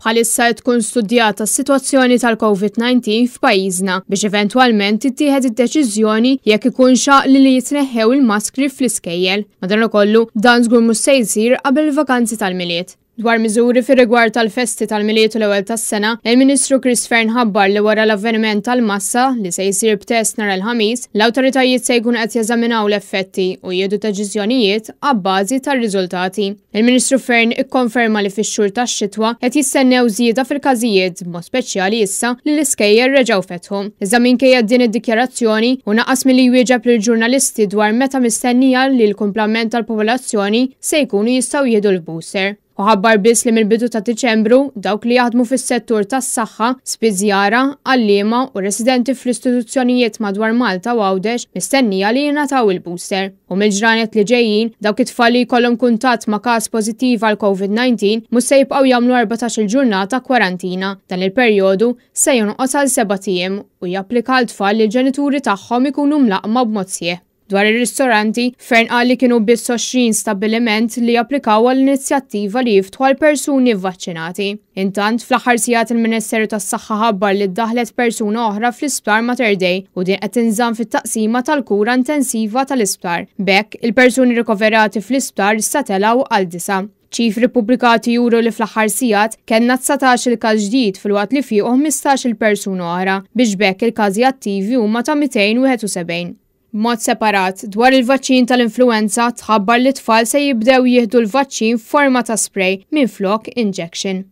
bħalissa tkun studjata s-sitwazzjoni tal-COVID-19 f'pajjiżna biex eventwalment tittieħed id-deċiżjoni jekk ikun xaq li jitneħħew il-maskri fl-iskejjel. Madankollu dan żgur mhux se jsir qabel il-vakanzi tal-miliet. Dwar miżuri fir-rigward tal-festi tal-miliet u l-ewwel tas-sena, il-Ministru Christopher ħabbar li wara l-avveniment tal-massa li se jsir b'test nhar il-ħamis, l-awtoritajiet se jkunu qed jeżaminaw l-effetti u jieħdu deċiżjonijiet għabbażi tar-riżultati. Il-Ministru Fern ikkonferma li fix-xhur tax-xitwa qed jistennew żieda fil-każijiet b'mod speċjali issa li l-iskejjel reġgħu fetħu. Iżda minkejja din id-dikjarazzjoni u naqas milli jwieġeb lill-ġurnalisti dwar meta mistennija li l-kumplament tal-popolazzjoni se jkunu jistgħu jieħdu l-booster. U ħabbar biss li mill-bidu ta' Diċembru dawk li jaħdmu fis-settur tas-saħħa, spiżjara, għalliema u residenti fl-istituzzjonijiet madwar Malta u Għawdex mistennija li jingħataw il-booster. U mill-ġranet li ġejjin dawk it-tfal li jkollhom kuntatt ma' każ pożittiv għal COVID-19 mhux se jibqgħu jagħmlu 14-il ġurnata kwarantina. Dan il-perjodu se jonqos għal 7 ijiem u japplika għal tfal li l-ġenituri tagħhom ikunu mlaqma b'mod sieħ. Dwar ir-ristoranti, Fern qal li kienu biss 20 stabbiliment li japplikaw għall-inizjattiva li jiftħu għal persuni vvaċċinati. Intant, fl-aħħar sigħat il-Ministeru tas-Saħħa ħabbar li ddaħlet persuna oħra fl-isptar Mater Dei u din qed tinżamm fit-taqsima tal-kura intensiva tal-isptar. B'hekk, il-persuni rikoverati fl-isptar issa telgħu għal 9. ċifri pubblikati juru li fl-aħħar sigħat kellna 19 il-każ ġdid filwaqt li fihom 15 il-persuna oħra biex b'hekk il-każi attivi huma ta' 271. Mod separat, dwar il-vaċċin tal-influenza tħabbar li tfal se jibdew jieħdu l-vaċċin f'forma ta' spray minflok injection.